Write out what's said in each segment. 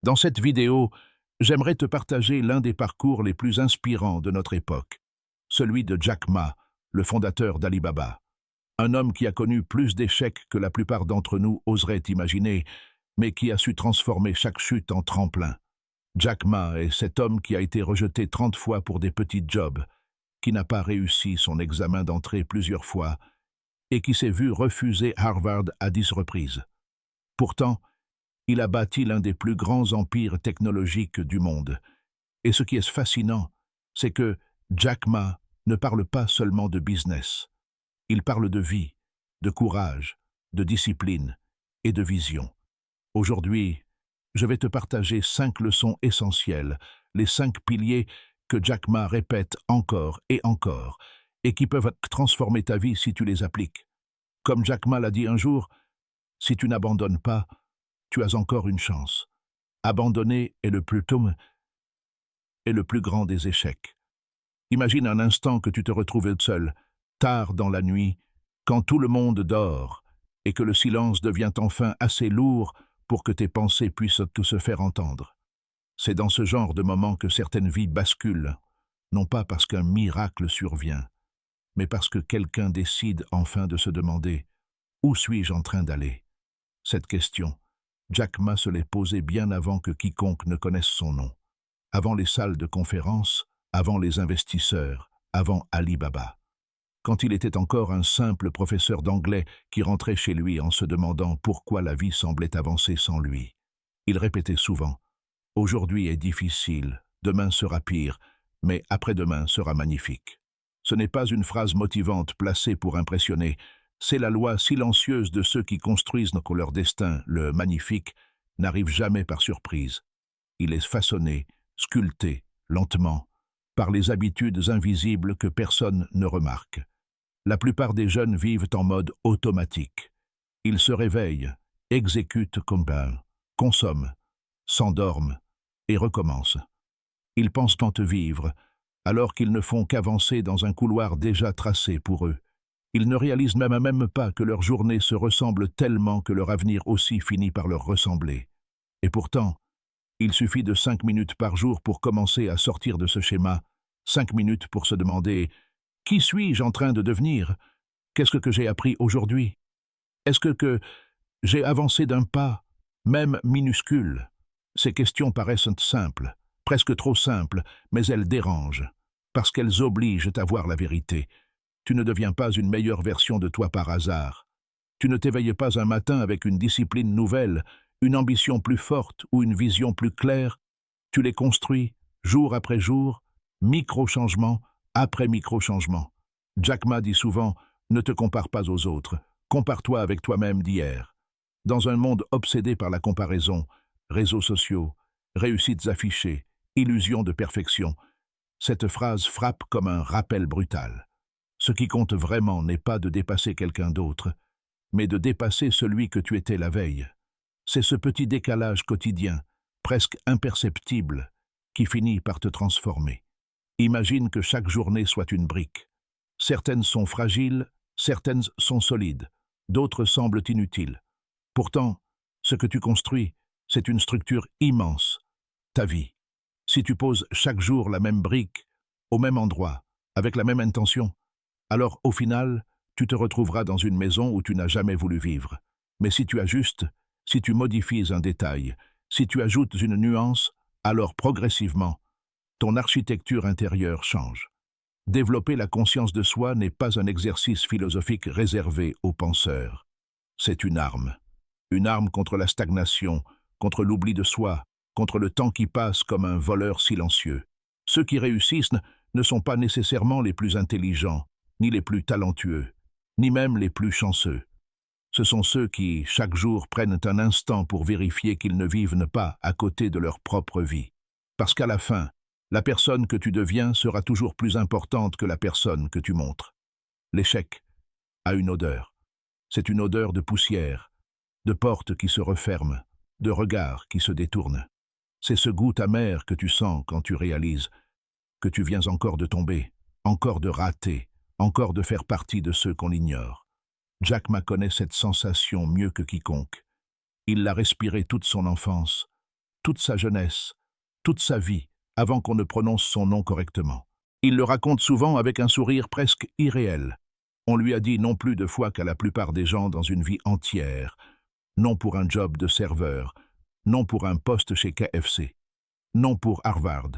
Dans cette vidéo, j'aimerais te partager l'un des parcours les plus inspirants de notre époque, celui de Jack Ma, le fondateur d'Alibaba. Un homme qui a connu plus d'échecs que la plupart d'entre nous oseraient imaginer, mais qui a su transformer chaque chute en tremplin. Jack Ma est cet homme qui a été rejeté 30 fois pour des petits jobs, qui n'a pas réussi son examen d'entrée plusieurs fois et qui s'est vu refuser Harvard à 10 reprises. Pourtant, il a bâti l'un des plus grands empires technologiques du monde. Et ce qui est fascinant, c'est que Jack Ma ne parle pas seulement de business. Il parle de vie, de courage, de discipline et de vision. Aujourd'hui, je vais te partager 5 leçons essentielles, les 5 piliers que Jack Ma répète encore et qui peuvent transformer ta vie si tu les appliques. Comme Jack Ma l'a dit un jour, si tu n'abandonnes pas, tu as encore une chance. Abandonner est le plus grand des échecs. Imagine un instant que tu te retrouves seul, tard dans la nuit, quand tout le monde dort, et que le silence devient enfin assez lourd pour que tes pensées puissent se faire entendre. C'est dans ce genre de moment que certaines vies basculent, non pas parce qu'un miracle survient, mais parce que quelqu'un décide enfin de se demander « Où suis-je en train d'aller ?» Cette question, Jack Ma se l'est posée bien avant que quiconque ne connaisse son nom, avant les salles de conférence, avant les investisseurs, avant Alibaba. Quand il était encore un simple professeur d'anglais qui rentrait chez lui en se demandant pourquoi la vie semblait avancer sans lui. Il répétait souvent « Aujourd'hui est difficile, demain sera pire, mais après-demain sera magnifique ». Ce n'est pas une phrase motivante placée pour impressionner, c'est la loi silencieuse de ceux qui construisent leur destin, le magnifique, n'arrive jamais par surprise. Il est façonné, sculpté, lentement, par les habitudes invisibles que personne ne remarque. La plupart des jeunes vivent en mode automatique. Ils se réveillent, exécutent comme consomment, s'endorment et recommencent. Ils pensent tant vivre, alors qu'ils ne font qu'avancer dans un couloir déjà tracé pour eux. Ils ne réalisent même pas que leur journée se ressemble tellement que leur avenir aussi finit par leur ressembler. Et pourtant, il suffit de 5 minutes par jour pour commencer à sortir de ce schéma, 5 minutes pour se demander « Qui suis-je en train de devenir? Qu'est-ce que j'ai appris aujourd'hui? Est-ce que j'ai avancé d'un pas, même minuscule ?» Ces questions paraissent simples, presque trop simples, mais elles dérangent, parce qu'elles obligent à voir la vérité. Tu ne deviens pas une meilleure version de toi par hasard. Tu ne t'éveilles pas un matin avec une discipline nouvelle, une ambition plus forte ou une vision plus claire. Tu les construis, jour après jour, micro-changement après micro-changement. Jack Ma dit souvent « Ne te compare pas aux autres, compare-toi avec toi-même d'hier ». Dans un monde obsédé par la comparaison, réseaux sociaux, réussites affichées, illusions de perfection, cette phrase frappe comme un rappel brutal. Ce qui compte vraiment n'est pas de dépasser quelqu'un d'autre, mais de dépasser celui que tu étais la veille. C'est ce petit décalage quotidien, presque imperceptible, qui finit par te transformer. Imagine que chaque journée soit une brique. Certaines sont fragiles, certaines sont solides, d'autres semblent inutiles. Pourtant, ce que tu construis, c'est une structure immense, ta vie. Si tu poses chaque jour la même brique, au même endroit, avec la même intention, alors au final, tu te retrouveras dans une maison où tu n'as jamais voulu vivre. Mais si tu ajustes, si tu modifies un détail, si tu ajoutes une nuance, alors progressivement, ton architecture intérieure change. Développer la conscience de soi n'est pas un exercice philosophique réservé aux penseurs. C'est une arme. Une arme contre la stagnation, contre l'oubli de soi, contre le temps qui passe comme un voleur silencieux. Ceux qui réussissent ne sont pas nécessairement les plus intelligents, ni les plus talentueux, ni même les plus chanceux. Ce sont ceux qui, chaque jour, prennent un instant pour vérifier qu'ils ne vivent pas à côté de leur propre vie. Parce qu'à la fin, la personne que tu deviens sera toujours plus importante que la personne que tu montres. L'échec a une odeur. C'est une odeur de poussière, de portes qui se referment, de regards qui se détournent. C'est ce goût amer que tu sens quand tu réalises que tu viens encore de tomber, encore de rater, encore de faire partie de ceux qu'on ignore. Jack Ma connaît cette sensation mieux que quiconque. Il l'a respirée toute son enfance, toute sa jeunesse, toute sa vie, avant qu'on ne prononce son nom correctement. Il le raconte souvent avec un sourire presque irréel. On lui a dit non plus de fois qu'à la plupart des gens dans une vie entière, non pour un job de serveur, non pour un poste chez KFC, non pour Harvard,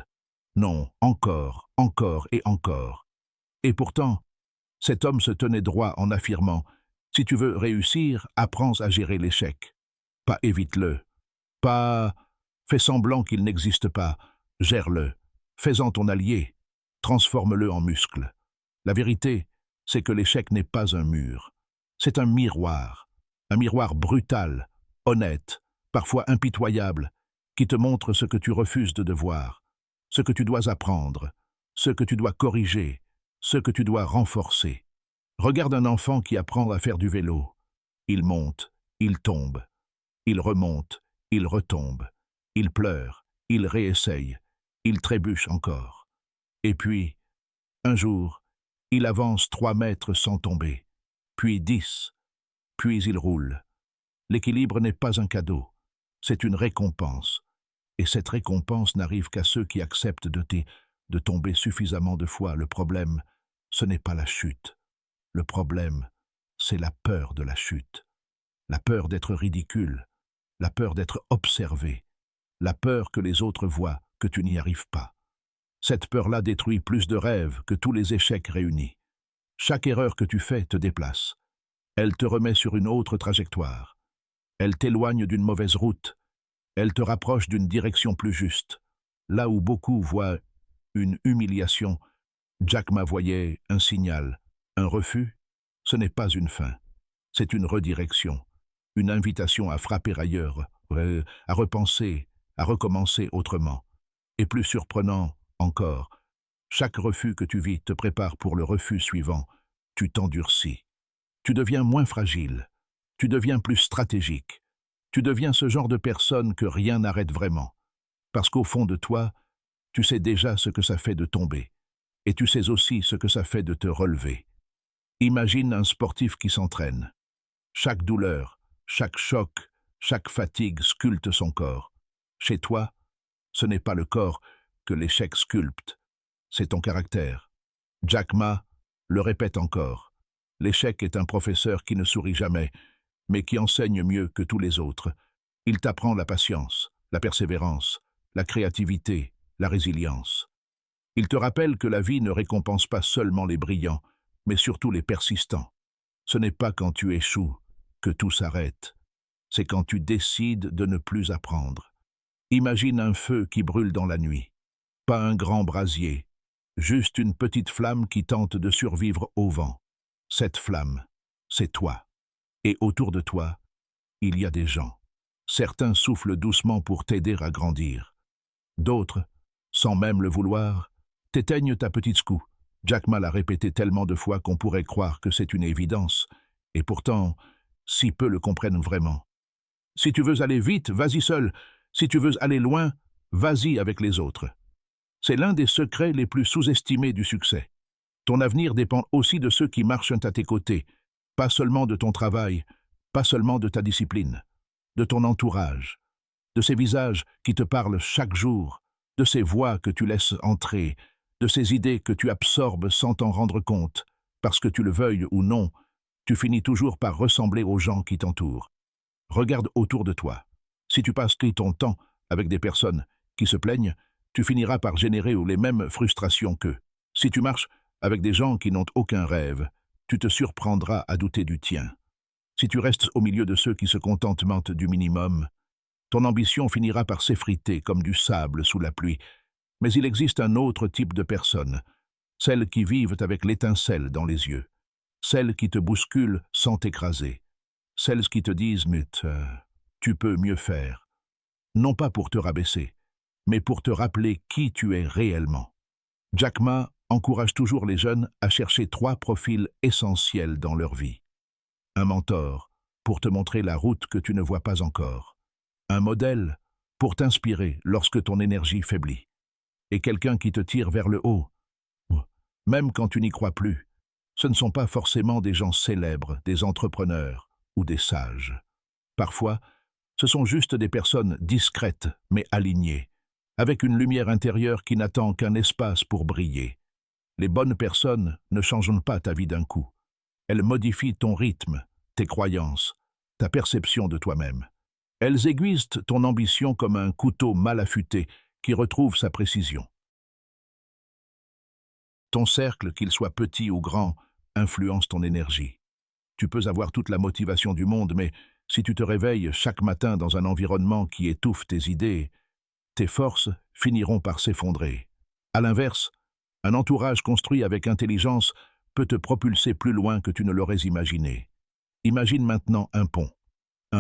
non, encore, encore et encore. Et pourtant, cet homme se tenait droit en affirmant « Si tu veux réussir, apprends à gérer l'échec. Pas évite-le. Pas fais semblant qu'il n'existe pas. Gère-le. Fais-en ton allié. Transforme-le en muscle. La vérité, c'est que l'échec n'est pas un mur. C'est un miroir brutal, honnête, parfois impitoyable, qui te montre ce que tu refuses de voir, ce que tu dois apprendre, ce que tu dois corriger, ce que tu dois renforcer. Regarde un enfant qui apprend à faire du vélo. Il monte, il tombe, il remonte, il retombe, il pleure, il réessaye, il trébuche encore. Et puis, un jour, il avance 3 mètres sans tomber, puis 10, puis il roule. L'équilibre n'est pas un cadeau, c'est une récompense. Et cette récompense n'arrive qu'à ceux qui acceptent de tomber suffisamment de fois. Le problème, ce n'est pas la chute. Le problème, c'est la peur de la chute. La peur d'être ridicule, la peur d'être observé, la peur que les autres voient que tu n'y arrives pas. Cette peur-là détruit plus de rêves que tous les échecs réunis. Chaque erreur que tu fais te déplace. Elle te remet sur une autre trajectoire. Elle t'éloigne d'une mauvaise route. Elle te rapproche d'une direction plus juste. Là où beaucoup voient une humiliation, Jack Ma voyait un signal. Un refus, ce n'est pas une fin. C'est une redirection. Une invitation à frapper ailleurs, à repenser, à recommencer autrement. Et plus surprenant encore, chaque refus que tu vis te prépare pour le refus suivant. Tu t'endurcis. Tu deviens moins fragile. Tu deviens plus stratégique. Tu deviens ce genre de personne que rien n'arrête vraiment. Parce qu'au fond de toi, tu sais déjà ce que ça fait de tomber. Et tu sais aussi ce que ça fait de te relever. Imagine un sportif qui s'entraîne. Chaque douleur, chaque choc, chaque fatigue sculpte son corps. Chez toi, ce n'est pas le corps que l'échec sculpte, c'est ton caractère. Jack Ma le répète encore. L'échec est un professeur qui ne sourit jamais, mais qui enseigne mieux que tous les autres. Il t'apprend la patience, la persévérance, la créativité, la résilience. Il te rappelle que la vie ne récompense pas seulement les brillants, mais surtout les persistants. Ce n'est pas quand tu échoues que tout s'arrête. C'est quand tu décides de ne plus apprendre. Imagine un feu qui brûle dans la nuit. Pas un grand brasier, juste une petite flamme qui tente de survivre au vent. Cette flamme, c'est toi. Et autour de toi, il y a des gens. Certains soufflent doucement pour t'aider à grandir. D'autres, sans même le vouloir, t'éteignent ta petite scoue. Jack Ma l'a répété tellement de fois qu'on pourrait croire que c'est une évidence. Et pourtant, si peu le comprennent vraiment. Si tu veux aller vite, vas-y seul. Si tu veux aller loin, vas-y avec les autres. C'est l'un des secrets les plus sous-estimés du succès. Ton avenir dépend aussi de ceux qui marchent à tes côtés, pas seulement de ton travail, pas seulement de ta discipline, de ton entourage, de ces visages qui te parlent chaque jour, de ces voix que tu laisses entrer, de ces idées que tu absorbes sans t'en rendre compte, parce que tu le veuilles ou non, tu finis toujours par ressembler aux gens qui t'entourent. Regarde autour de toi. Si tu passes ton temps avec des personnes qui se plaignent, tu finiras par générer les mêmes frustrations qu'eux. Si tu marches avec des gens qui n'ont aucun rêve, tu te surprendras à douter du tien. Si tu restes au milieu de ceux qui se contentent du minimum, ton ambition finira par s'effriter comme du sable sous la pluie. Mais il existe un autre type de personnes, celles qui vivent avec l'étincelle dans les yeux, celles qui te bousculent sans t'écraser, celles qui te disent « mais tu peux mieux faire », non pas pour te rabaisser, mais pour te rappeler qui tu es réellement. Jack Ma encourage toujours les jeunes à chercher 3 profils essentiels dans leur vie. Un mentor, pour te montrer la route que tu ne vois pas encore. Un modèle, pour t'inspirer lorsque ton énergie faiblit. Et quelqu'un qui te tire vers le haut, même quand tu n'y crois plus. Ce ne sont pas forcément des gens célèbres, des entrepreneurs ou des sages. Parfois, Ce sont juste des personnes discrètes, mais alignées, avec une lumière intérieure qui n'attend qu'un espace pour briller. Les bonnes personnes ne changent pas ta vie d'un coup. Elles modifient ton rythme, tes croyances, ta perception de toi-même. Elles aiguisent ton ambition comme un couteau mal affûté qui retrouve sa précision. Ton cercle, qu'il soit petit ou grand, influence ton énergie. Tu peux avoir toute la motivation du monde, mais si tu te réveilles chaque matin dans un environnement qui étouffe tes idées, tes forces finiront par s'effondrer. À l'inverse, un entourage construit avec intelligence peut te propulser plus loin que tu ne l'aurais imaginé. Imagine maintenant un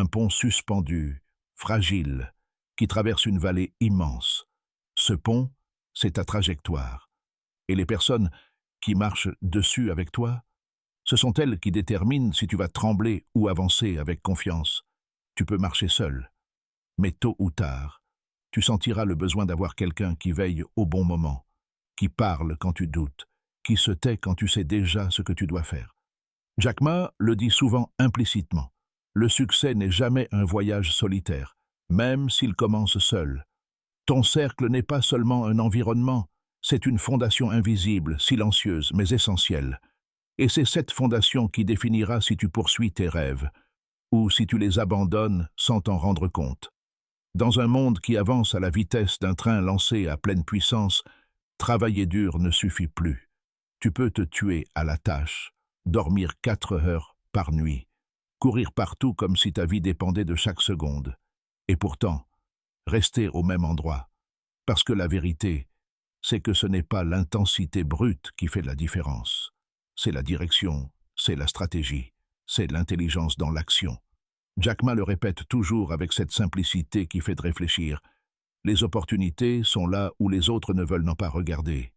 pont suspendu, fragile, qui traverse une vallée immense. Ce pont, c'est ta trajectoire. Et les personnes qui marchent dessus avec toi, ce sont elles qui déterminent si tu vas trembler ou avancer avec confiance. Tu peux marcher seul, mais tôt ou tard, tu sentiras le besoin d'avoir quelqu'un qui veille au bon moment, qui parle quand tu doutes, qui se tait quand tu sais déjà ce que tu dois faire. Jack Ma le dit souvent implicitement. Le succès n'est jamais un voyage solitaire, même s'il commence seul. Ton cercle n'est pas seulement un environnement, c'est une fondation invisible, silencieuse, mais essentielle. Et c'est cette fondation qui définira si tu poursuis tes rêves, ou si tu les abandonnes sans t'en rendre compte. Dans un monde qui avance à la vitesse d'un train lancé à pleine puissance, travailler dur ne suffit plus. Tu peux te tuer à la tâche, dormir 4 heures par nuit, courir partout comme si ta vie dépendait de chaque seconde. Et pourtant, rester au même endroit. Parce que la vérité, c'est que ce n'est pas l'intensité brute qui fait la différence. C'est la direction, c'est la stratégie, c'est l'intelligence dans l'action. Jack Ma le répète toujours avec cette simplicité qui fait de réfléchir. Les opportunités sont là où les autres ne veulent n'en pas regarder.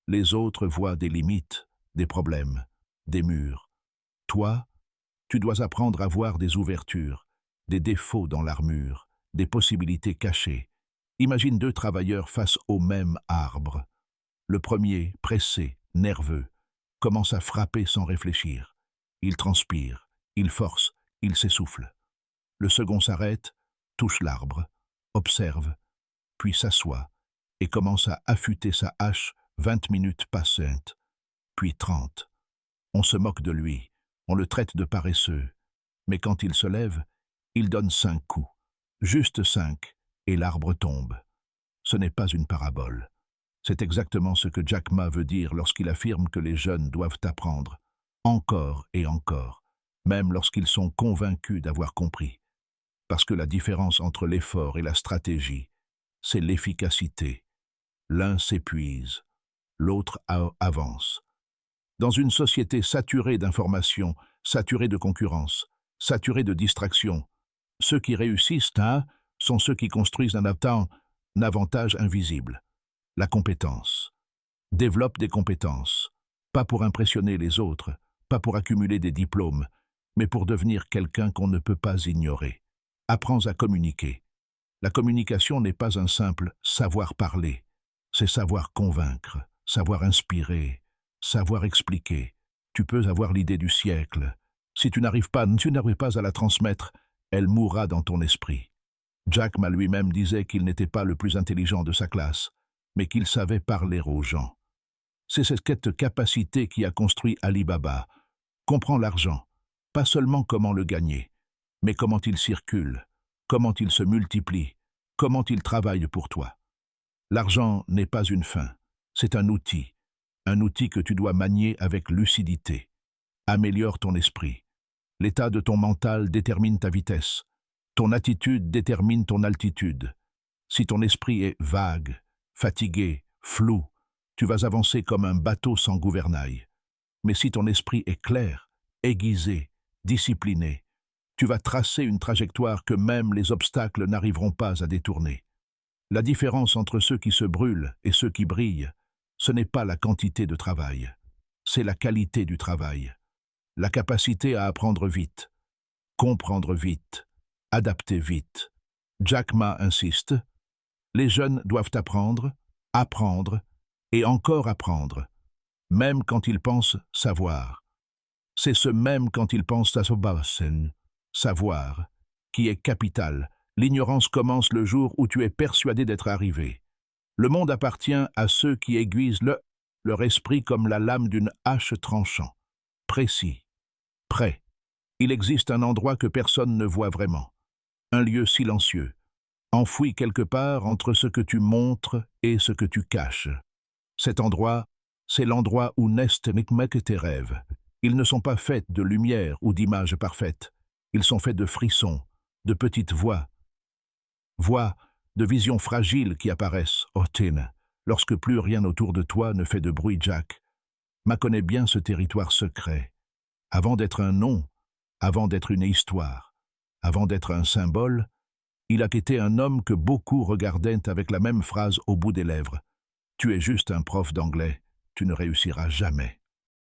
Les autres voient des limites, des problèmes, des murs. Toi, tu dois apprendre à voir des ouvertures, des défauts dans l'armure, des possibilités cachées. Imagine 2 travailleurs face au même arbre. Le premier, pressé, nerveux, commence à frapper sans réfléchir. Il transpire, il force, il s'essouffle. Le second s'arrête, touche l'arbre, observe, puis s'assoit et commence à affûter sa hache 20 minutes passantes, puis 30. On se moque de lui, on le traite de paresseux, mais quand il se lève, il donne 5 coups, juste 5, et l'arbre tombe. Ce n'est pas une parabole. C'est exactement ce que Jack Ma veut dire lorsqu'il affirme que les jeunes doivent apprendre, encore et encore, même lorsqu'ils sont convaincus d'avoir compris. Parce que la différence entre l'effort et la stratégie, c'est l'efficacité. L'un s'épuise, l'autre avance. Dans une société saturée d'informations, saturée de concurrence, saturée de distractions, ceux qui réussissent sont ceux qui construisent un avantage invisible. La compétence. Développe des compétences, pas pour impressionner les autres, pas pour accumuler des diplômes, mais pour devenir quelqu'un qu'on ne peut pas ignorer. Apprends à communiquer. La communication n'est pas un simple savoir parler, c'est savoir convaincre, savoir inspirer, savoir expliquer. Tu peux avoir l'idée du siècle. Si tu n'arrives pas à la transmettre, elle mourra dans ton esprit. Jack Ma lui-même disait qu'il n'était pas le plus intelligent de sa classe, mais qu'il savait parler aux gens. C'est cette capacité qui a construit Ali Baba. Comprends l'argent, pas seulement comment le gagner, mais comment il circule, comment il se multiplie, comment il travaille pour toi. L'argent n'est pas une fin, c'est un outil que tu dois manier avec lucidité. Améliore ton esprit. L'état de ton mental détermine ta vitesse. Ton attitude détermine ton altitude. Si ton esprit est vague, fatigué, flou, tu vas avancer comme un bateau sans gouvernail. Mais si ton esprit est clair, aiguisé, discipliné, tu vas tracer une trajectoire que même les obstacles n'arriveront pas à détourner. La différence entre ceux qui se brûlent et ceux qui brillent, ce n'est pas la quantité de travail, c'est la qualité du travail. La capacité à apprendre vite, comprendre vite, adapter vite. Jack Ma insiste, les jeunes doivent apprendre et encore apprendre, même quand ils pensent savoir. C'est ce même quand ils pensent à savoir, qui est capital, L'ignorance commence le jour où tu es persuadé d'être arrivé. Le monde appartient à ceux qui aiguisent leur esprit comme la lame d'une hache tranchant. Précis, prêt. Il existe un endroit que personne ne voit vraiment. Un lieu silencieux, enfoui quelque part entre ce que tu montres et ce que tu caches. Cet endroit, c'est l'endroit où naissent tes rêves. Ils ne sont pas faits de lumière ou d'images parfaites. Ils sont faits de frissons, de petites voix de visions fragiles qui apparaissent, Tin, lorsque plus rien autour de toi ne fait de bruit. Jack connaît bien ce territoire secret. Avant d'être un nom, avant d'être une histoire, avant d'être un symbole, il a été un homme que beaucoup regardaient avec la même phrase au bout des lèvres. Tu es juste un prof d'anglais, tu ne réussiras jamais.